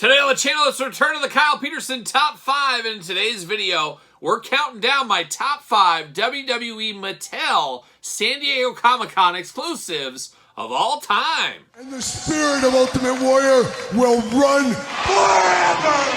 Today on the channel, it's a return to the Kyle Peterson Top 5. And in today's video, we're counting down my top 5 WWE Mattel San Diego Comic-Con exclusives of all time. And the spirit of Ultimate Warrior will run forever!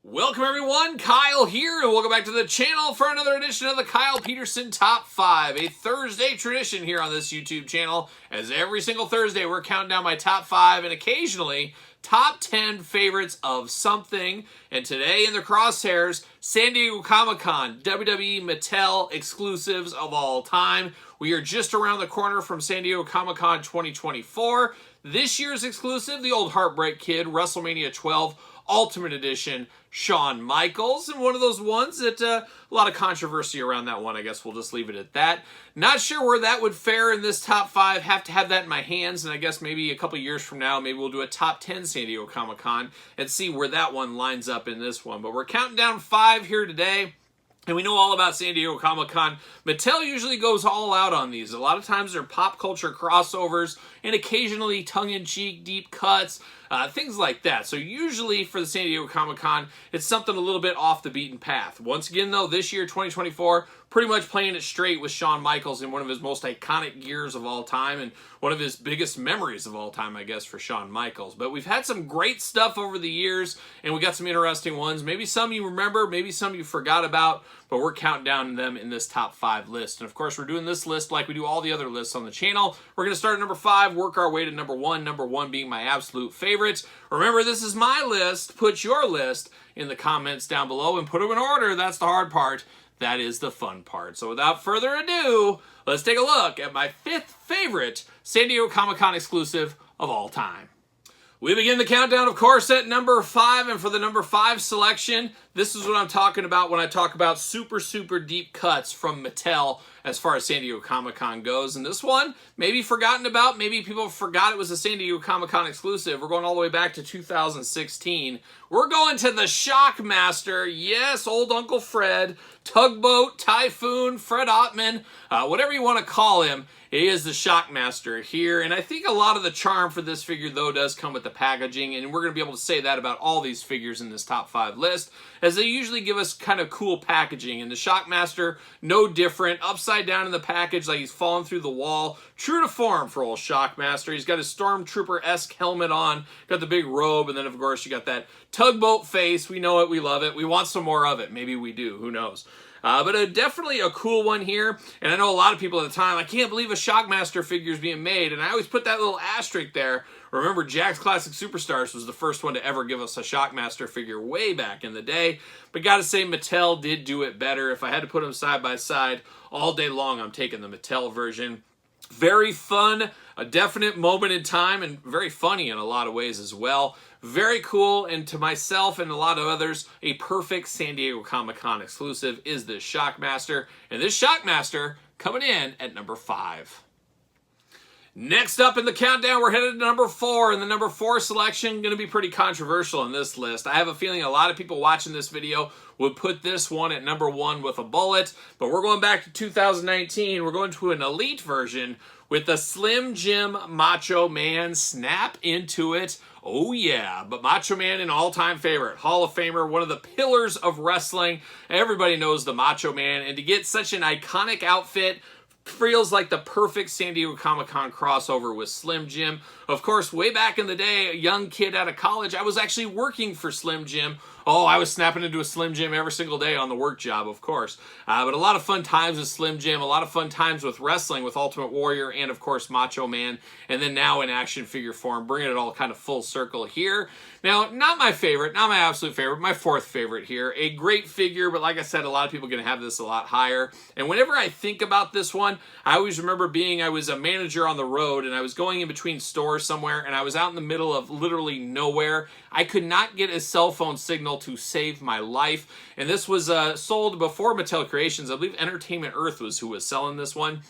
Welcome everyone, Kyle here, and welcome back to the channel for another edition of the Kyle Peterson Top 5, a Thursday tradition here on this YouTube channel, as every single Thursday we're counting down my top 5 and occasionally top 10 favorites of something. And today in the crosshairs, San Diego Comic-Con WWE Mattel exclusives of all time. We are just around the corner from San Diego Comic-Con 2024. This year's exclusive, the old Heartbreak Kid, WrestleMania 12 Ultimate Edition, Shawn Michaels, and one of those ones that a lot of controversy around that one. I guess we'll just leave it at that. Not sure where that would fare in this top 5. Have to have that in my hands, and I guess maybe a couple years from now, maybe we'll do a top 10 San Diego Comic-Con and see where that one lines up in this one. But we're counting down 5 here today. And we know all about San Diego Comic-Con. Mattel usually goes all out on these. A lot of times they're pop culture crossovers and occasionally tongue-in-cheek deep cuts, things like that. So usually for the San Diego Comic-Con, it's something a little bit off the beaten path. Once again, though, this year, 2024, pretty much playing it straight with Shawn Michaels in one of his most iconic gears of all time and one of his biggest memories of all time, I guess, for Shawn Michaels. But we've had some great stuff over the years, and we got some interesting ones. Maybe some you remember, maybe some you forgot about, but we're counting down them in this top 5 list. And of course, we're doing this list like we do all the other lists on the channel. We're going to start at number 5, work our way to number 1, number 1 being my absolute favorite. Remember, this is my list. Put your list in the comments down below and put them in order. That's the hard part. That is the fun part. So without further ado, let's take a look at my 5th favorite San Diego Comic-Con exclusive of all time. We begin the countdown, of course, at number 5, and for the number 5 selection, this is what I'm talking about when I talk about super, super deep cuts from Mattel as far as San Diego Comic-Con goes. And this one, maybe forgotten about, maybe people forgot it was a San Diego Comic-Con exclusive. We're going all the way back to 2016. We're going to the Shockmaster, yes, old Uncle Fred, Tugboat, Typhoon, Fred Ottman, whatever you want to call him. He is the Shockmaster here, and I think a lot of the charm for this figure, though, does come with the packaging, and we're going to be able to say that about all these figures in this top 5 list, as they usually give us kind of cool packaging, and the Shockmaster, no different, upside down in the package like he's falling through the wall, true to form for old Shockmaster. He's got his Stormtrooper-esque helmet on, got the big robe, and then, of course, you got that tugboat face. We know it, we love it, we want some more of it. Maybe we do, who knows. But definitely a cool one here, and I know a lot of people at the time, I can't believe a Shockmaster figure is being made, and I always put that little asterisk there. Remember, Jakks Classic Superstars was the first one to ever give us a Shockmaster figure way back in the day, but gotta say Mattel did do it better. If I had to put them side by side all day long, I'm taking the Mattel version. Very fun, a definite moment in time, and very funny in a lot of ways as well. Very cool, and to myself and a lot of others, a perfect San Diego Comic-Con exclusive is this Shockmaster, and this Shockmaster coming in at number 5. Next up in the countdown, we're headed to number 4, and the number 4 selection going to be pretty controversial in this list. I have a feeling a lot of people watching this video would put this one at number 1 with a bullet, but we're going back to 2019. We're going to an Elite version with the Slim Jim Macho Man. Snap into it. Oh yeah, but Macho Man, an all-time favorite, Hall of Famer, one of the pillars of wrestling. Everybody knows the Macho Man, and to get such an iconic outfit feels like the perfect San Diego Comic-Con crossover with Slim Jim. Of course, way back in the day, a young kid out of college, I was actually working for Slim Jim. Oh, I was snapping into a Slim Jim every single day on the work job, of course. But a lot of fun times with Slim Jim, a lot of fun times with wrestling with Ultimate Warrior and, of course, Macho Man. And then now in action figure form, bringing it all kind of full circle here. Now, not my favorite, not my absolute favorite, my 4th favorite here. A great figure, but like I said, a lot of people are going to have this a lot higher. And whenever I think about this one, I always remember I was a manager on the road, and I was going in between stores somewhere, and I was out in the middle of literally nowhere. I could not get a cell phone signal Mattel to save my life. And this was sold before Mattel Creations. I believe Entertainment Earth was who was selling this one.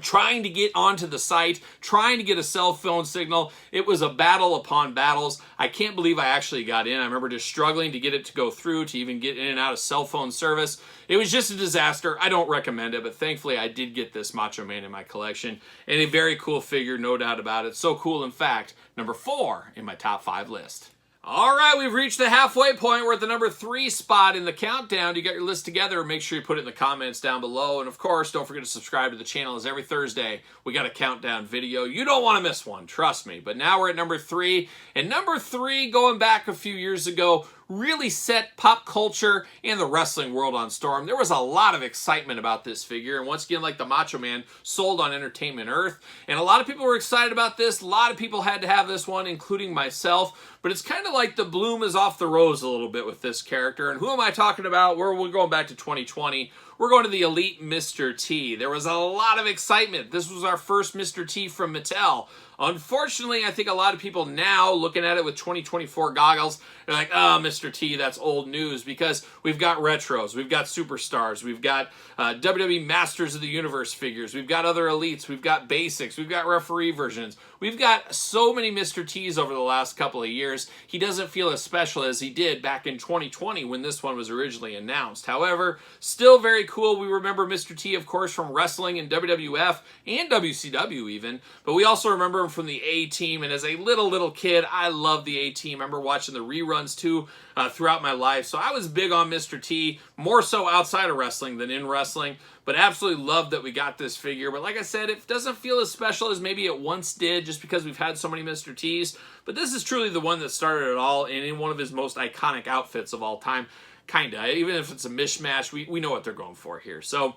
Trying to get onto the site, trying to get a cell phone signal. It was a battle upon battles. I can't believe I actually got in. I remember just struggling to get it to go through, to even get in and out of cell phone service. It was just a disaster. I don't recommend it, but thankfully I did get this Macho Man in my collection. And a very cool figure, no doubt about it. So cool, in fact, number 4 in my top 5 list. All right, we've reached the halfway point. We're at the number 3 spot in the countdown. You got your list together. Make sure you put it in the comments down below. And of course, don't forget to subscribe to the channel, as every Thursday we got a countdown video. You don't want to miss one, trust me. But now we're at number 3. And number 3, going back a few years ago, really set pop culture and the wrestling world on storm. There was a lot of excitement about this figure, and once again, like the Macho Man, sold on Entertainment Earth, and a lot of people were excited about this. A lot of people had to have this one, including myself, but it's kind of like the bloom is off the rose a little bit with this character. And who am I talking about? We're going back to 2020. We're going to the Elite Mr. T. There was a lot of excitement. This was our first Mr. T from Mattel. Unfortunately, I think a lot of people now, looking at it with 2024 goggles, they're like, oh, Mr. T, that's old news, because we've got retros, we've got superstars, we've got WWE Masters of the Universe figures, we've got other elites, we've got basics, we've got referee versions. We've got so many Mr. T's over the last couple of years. He doesn't feel as special as he did back in 2020 when this one was originally announced. However, still very cool. We remember Mr. T, of course, from wrestling in WWF and WCW even, but we also remember him from the A-Team, and as a little kid, I loved the A-Team. I remember watching the reruns too throughout my life, so I was big on Mr. T, more so outside of wrestling than in wrestling, but absolutely loved that we got this figure. But like I said, it doesn't feel as special as maybe it once did, just because we've had so many Mr. T's, but this is truly the one that started it all, and in one of his most iconic outfits of all time, kinda. Even if it's a mishmash, we know what they're going for here. So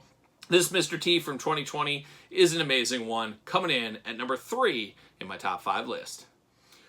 this Mr. T from 2020 is an amazing one, coming in at number 3 in my top 5 list.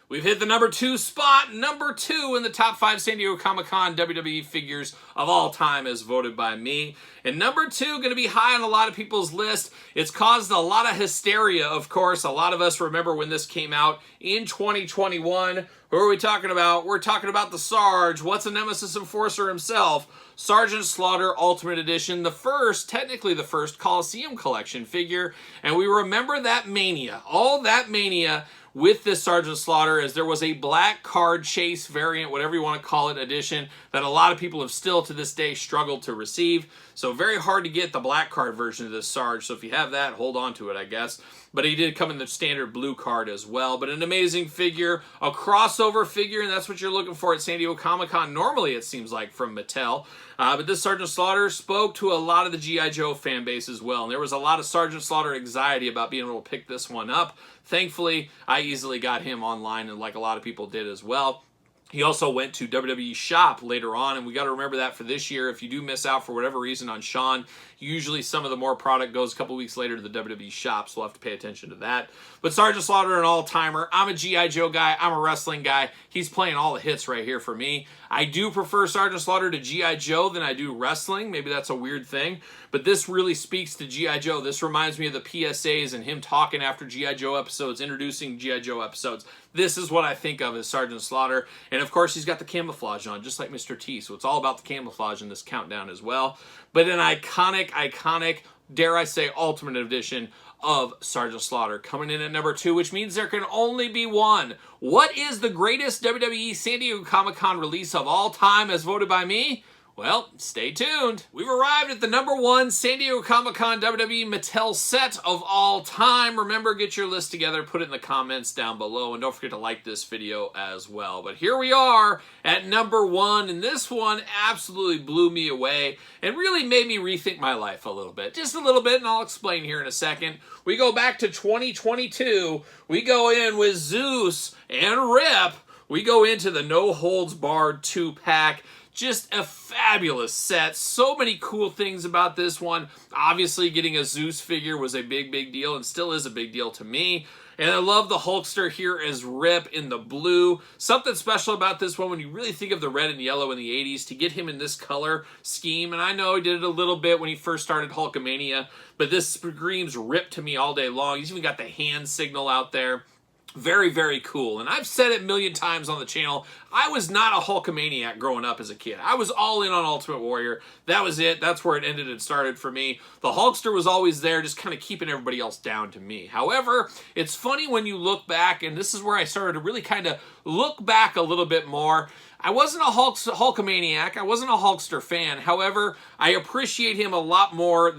We've hit the number 2 spot, number 2 in the top 5 San Diego Comic-Con WWE figures of all time as voted by me. And number 2, going to be high on a lot of people's list. It's caused a lot of hysteria, of course. A lot of us remember when this came out in 2021. Who are we talking about? We're talking about the Sarge. What's a Nemesis Enforcer himself? Sergeant Slaughter Ultimate Edition, the first, technically the first Coliseum Collection figure. And we remember that mania, all that mania with this Sergeant Slaughter, as there was a black card chase variant, whatever you want to call it, edition, that a lot of people have still to this day struggled to receive. So very hard to get the black card version of this Sarge. So if you have that, hold on to it, I guess. But he did come in the standard blue card as well. But an amazing figure, a crossover figure, and that's what you're looking for at San Diego Comic-Con normally, it seems like, from Mattel. But this Sergeant Slaughter spoke to a lot of the G.I. Joe fan base as well. And there was a lot of Sergeant Slaughter anxiety about being able to pick this one up. Thankfully, I easily got him online, and like a lot of people did as well. He also went to WWE Shop later on, and we got to remember that for this year. If you do miss out for whatever reason on Sean, usually some of the more product goes a couple weeks later to the WWE Shop, so we'll have to pay attention to that. But Sergeant Slaughter, an all-timer. I'm a G.I. Joe guy. I'm a wrestling guy. He's playing all the hits right here for me. I do prefer Sergeant Slaughter to G.I. Joe than I do wrestling. Maybe that's a weird thing, but this really speaks to G.I. Joe. This reminds me of the PSAs and him talking after G.I. Joe episodes, introducing G.I. Joe episodes. This is what I think of as Sergeant Slaughter. And of course, he's got the camouflage on, just like Mr. T. So it's all about the camouflage in this countdown as well. But an iconic, dare I say, Ultimate Edition of Sergeant Slaughter coming in at number 2, which means there can only be one. What is the greatest WWE San Diego Comic-Con release of all time as voted by me? Well, stay tuned. We've arrived at the number 1 San Diego Comic-Con WWE Mattel set of all time. Remember, get your list together, put it in the comments down below, and don't forget to like this video as well. But here we are at number 1, and this one absolutely blew me away and really made me rethink my life a little bit. Just a little bit, and I'll explain here in a second. We go back to 2022. We go in with Zeus and Rip. We go into the No Holds Barred 2-pack. Just a fabulous set. So many cool things about this one. Obviously, getting a Zeus figure was a big deal and still is a big deal to me. And I love the Hulkster here as Rip in the blue. Something special about this one when you really think of the red and yellow in the 80s, to get him in this color scheme. And I know he did it a little bit when he first started Hulkamania, but this screams Rip to me all day long. He's even got the hand signal out there. Very, very cool. And I've said it a million times on the channel, I was not a Hulkamaniac growing up as a kid. I was all in on Ultimate Warrior. That was it. That's where it ended and started for me. The Hulkster was always there, just kind of keeping everybody else down to me. However, it's funny when you look back, and this is where I started to really kind of look back a little bit more. I wasn't a Hulkamaniac. I wasn't a Hulkster fan. However, I appreciate him a lot more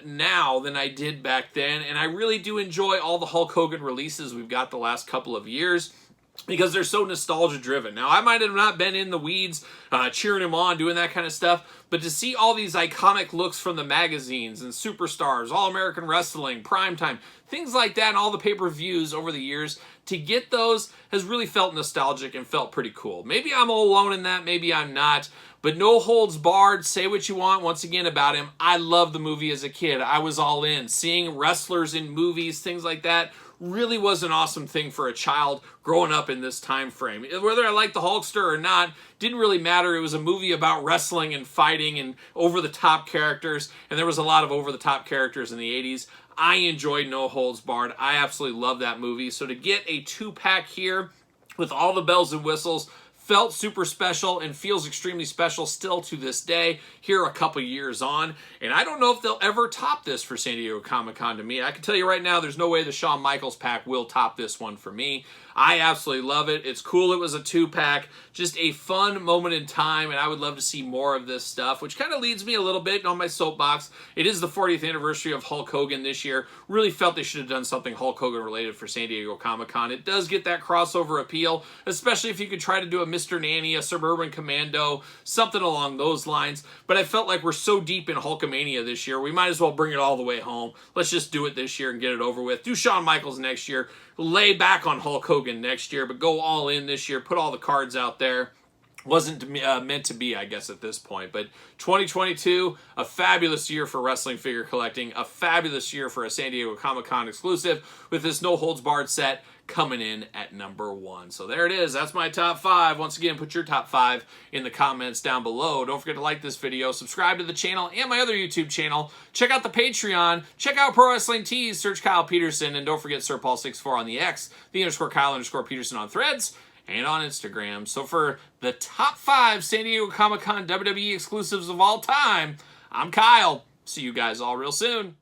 now than I did back then. And I really do enjoy all the Hulk Hogan releases we've got the last couple of years, because they're so nostalgia driven. Now, I might have not been in the weeds cheering him on, doing that kind of stuff, but to see all these iconic looks from the magazines and Superstars, All-American Wrestling, Primetime, things like that, and all the pay-per-views over the years, to get those has really felt nostalgic and felt pretty cool. Maybe I'm all alone in that, maybe I'm not, but no holds barred, say what you want once again about him. I loved the movie as a kid. I was all in. Seeing wrestlers in movies, things like that, really was an awesome thing for a child growing up in this time frame. Whether I liked the Hulkster or not, didn't really matter. It was a movie about wrestling and fighting and over-the-top characters, and there was a lot of over-the-top characters in the 80s. I enjoyed No Holds Barred. I absolutely love that movie. So to get a 2-pack here with all the bells and whistles felt super special and feels extremely special still to this day, here a couple years on. And I don't know if they'll ever top this for San Diego Comic-Con to me. I can tell you right now, there's no way the Shawn Michaels pack will top this one for me. I absolutely love it. It's cool it was a 2-pack. Just a fun moment in time, and I would love to see more of this stuff, which kind of leads me a little bit on my soapbox. It is the 40th anniversary of Hulk Hogan this year. Really felt they should have done something Hulk Hogan related for San Diego Comic-Con. It does get that crossover appeal, especially if you could try to do a Mr. Nanny, a Suburban Commando, something along those lines. But I felt like we're so deep in Hulkamania this year, we might as well bring it all the way home. Let's just do it this year and get it over with. Do Shawn Michaels next year. Lay back on Hulk Hogan next year, but go all in this year. Put all the cards out there. Wasn't meant to be, I guess, at this point. But 2022, a fabulous year for wrestling figure collecting. A fabulous year for a San Diego Comic-Con exclusive with this No Holds Barred set coming in at number 1. So there it is. That's my top 5. Once again, put your top 5 in the comments down below. Don't forget to like this video, subscribe to the channel and my other YouTube channel. Check out the Patreon. Check out Pro Wrestling Tees. Search Kyle Peterson. And don't forget Sir Paul64 on the X, the _Kyle_Peterson on Threads, and on Instagram. So for the top 5 San Diego Comic-Con WWE exclusives of all time, I'm Kyle. See you guys all real soon.